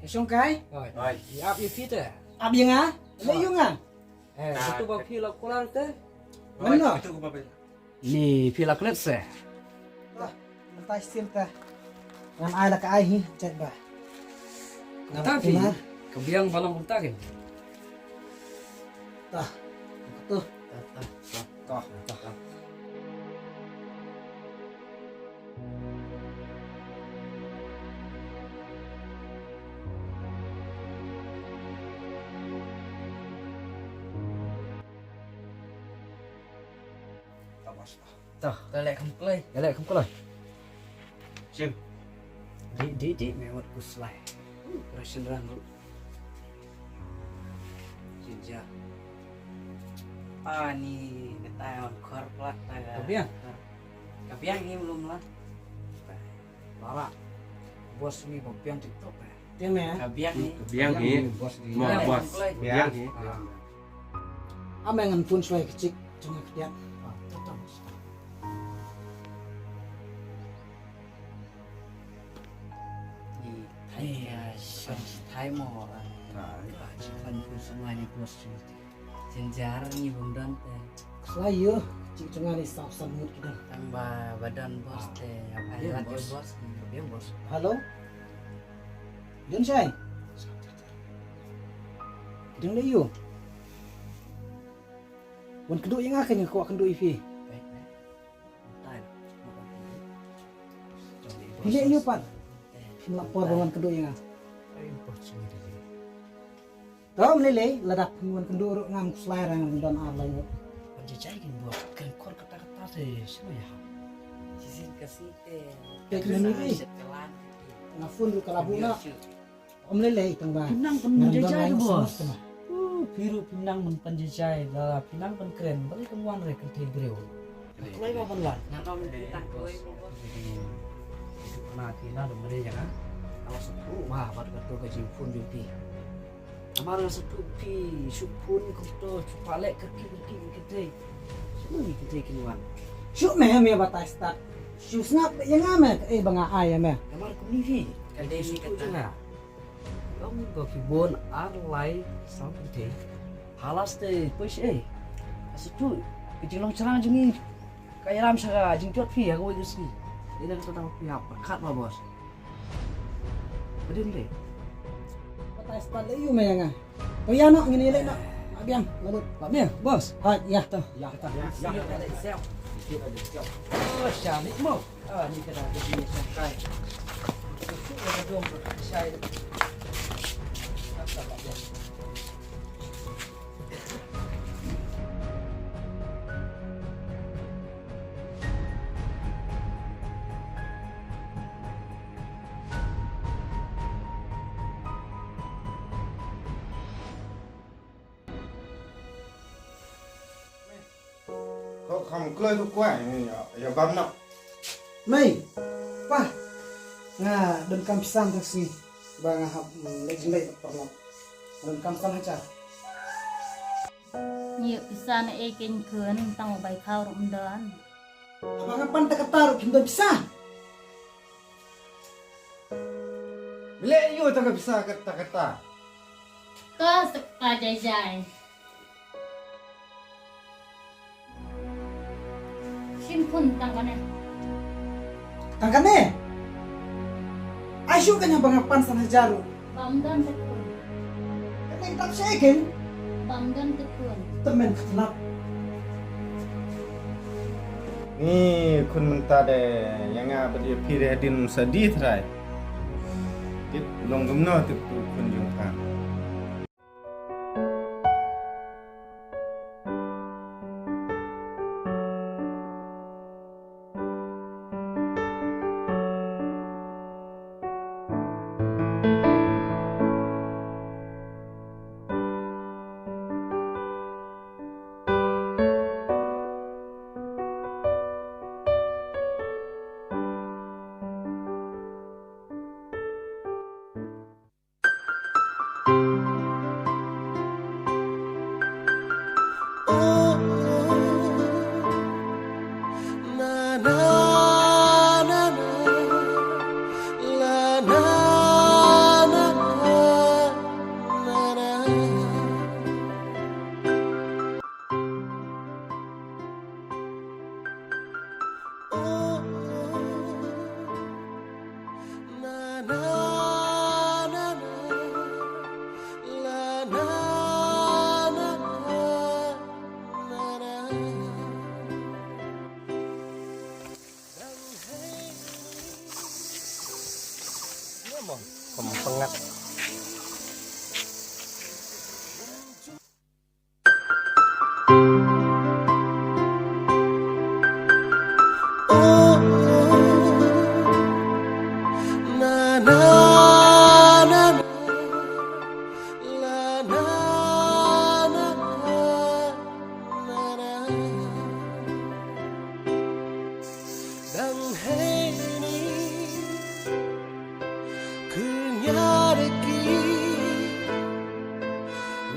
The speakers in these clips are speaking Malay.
Xong cái Rồi, Rồi. thì áp yêu fit à? áp gì ngá lấy dung à Itu bang phi la kolar te. Mana? Itu apa? Ni phi la klet se. Dah, mentai sil ta. Ngan ai là cái ai hi, cek ba. Tapi kebiang balang mutakin. Tah. Tuh. Toh. Toh, Telek kemplay. galak không có lời. Sim. Di mewat kuslai. Rashin rang. Jinja. Ni ketahuan korplat Kebiang. Kebiang ini belum lah. Lara. Bos ni kebiang TikTok. Tiếng mẹ. Kebiang ni. Biang ni. Bos di. Mau bos. Biang ni. Ame ngan pun suai kecik cuma ketiak. Di Thai Thai mau lah. Cipan pun semua ni bos ni. Senjar ni bundan teh. Selayu kecik cuma ni sap samut kita. Tambah badan bos teh. Apa Iya, hebat ya bos. bos. Kebiang bos. Halo. Din sai. Ding le yu. Wan keduk yang akhirnya kau keduk ifi. Baik. Entar. Pilih yu pan. Lapor dengan keduk yang ah. Ay bos ni dia. Tahu menilai ledak wan keduk ngam selarang dan arlai. Penjajah kan bos. Kan kor kata-kata teh semua ya. Sisin kasih teh. Kayak gini ni. Setelan. Ngafun du kalabuna. Om lele tang ba. Pinang pun menjajah tu bos. Biru pinang pun penjajah. Dah pinang pun keren. Balik kemuan rek ke greu. Kelai apa pun lan. Nang kita koi bos. Itu pernah kena ada mereka kan. Kalau sepuluh mah pada kata gaji pun jupi. Amaran satu pi supun kuto cupalek kaki kita. Semua ni kita kemuan. Syuk meh me batai start. Syuk snap yang ame banga ai me. Kamar kuni fi. Kadai ni kata. Jangan. Kamu go kibon arlai sampai te. Halas te push Asyik kecil long cerang jengi. Kayak ram saka jing jot fi aku itu sih. Ini kita tahu pihak kat mah bos. Bedin deh. Batai start le yu me yang ah. Oh ya nak ngini le nak. Abiang lalut. Babnya bos. Hai ya tu. Ya kita. Siap ada siap. Oh, cantik mau. Ah, ni kena jadi sampai. Susu yang dom saya. Kok kamu keluar tu kuat ni ya bam nak. Mei. Wah. Nga dan kam pisang taksi. Banga hab legend le perlo. Dan kam kam hacha. ញៀកពិសានអេគេញខឿនតាំងបៃខោរំដន Abang pan tak kata kim dan pisah. Bila you tak bisa kata-kata. ក៏សកតាចៃចៃឈិនគុនតាំងកណែ Tangkan ni. Asyuk kan yang banga pan sana jaru. បំដនទឹកគុន Kan yang tak sekin បំដនទឹកគុន temen kenap. Ni kun mentah deh yang apa dia pilih din sedih terai. Dit long gemno tu kun jungkang.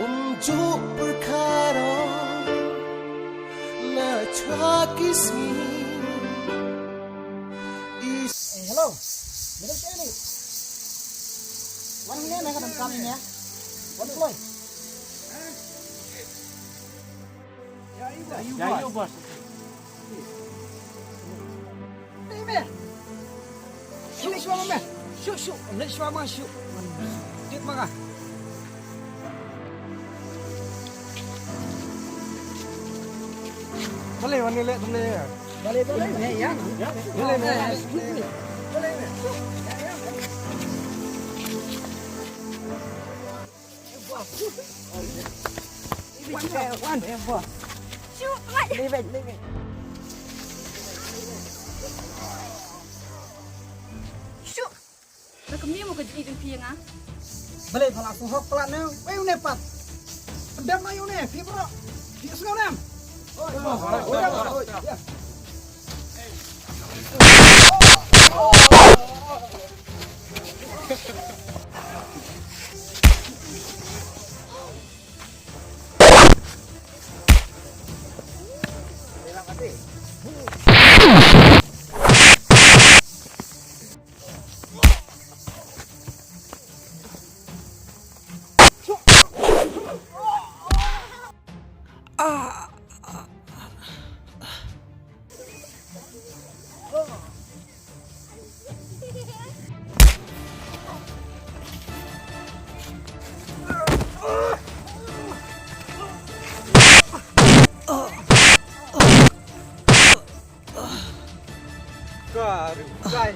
Unjuk perkara na cakismi Hello. Minum saya ni. Wan ni nak dalam kaminya. Wan Floyd. Ya, bos. Ni meh. Sini suama meh. Syuk. Ni suama syuk. Dik maka. Boleh wan ni lek boleh. Boleh ya. Boleh meh. Boleh meh. One, boss. Leave it. Nak kami mau kerja di piang ah? Balik pala aku hok pelan ni. Ayo nepat. Pedam ayo ni. Pi bro. Pi sengau nam. Oh, ya. Gai.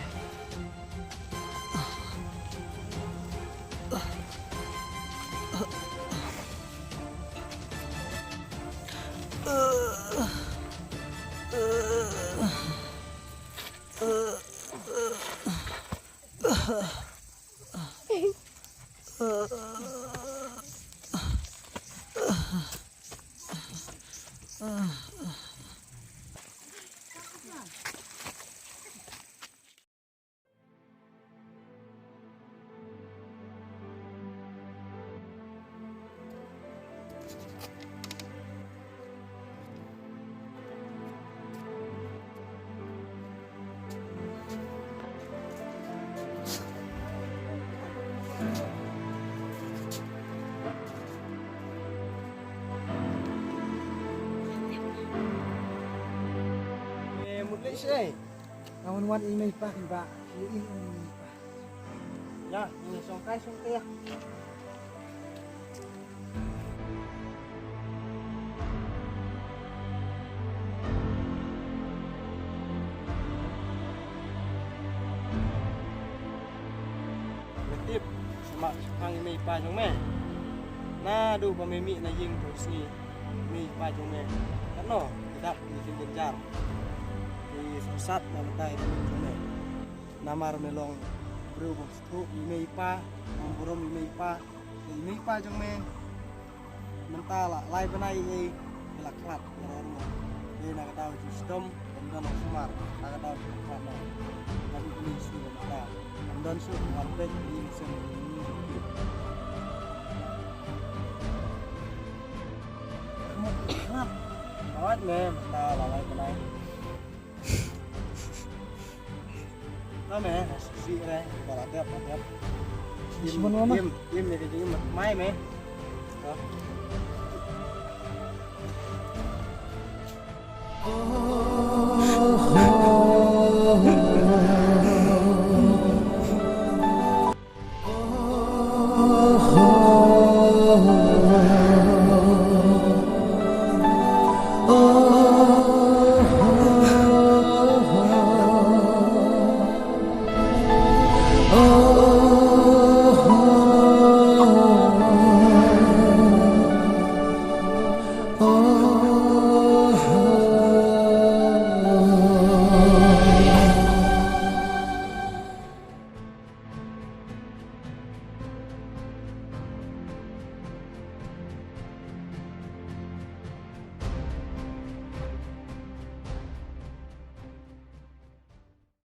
Malaysia. Kawan wan ini pak pak. Ini pak. Ya, ini songkai. Tiếp semak hang mi pa jong me na du ba mi na ying tu si mi pa jong me kan no tidak ni jing jar di sat na tai jong me namar melong bru bo tu mi pa mamburom mi pa jong me mentala lai banai ni kelak kelak orang ni nak tahu sistem dan sumar nak tahu apa dan ini sudah dan su warteg in sen awat me mata lalai benai ta me si re para tiap Semua mama. im ni ke mai me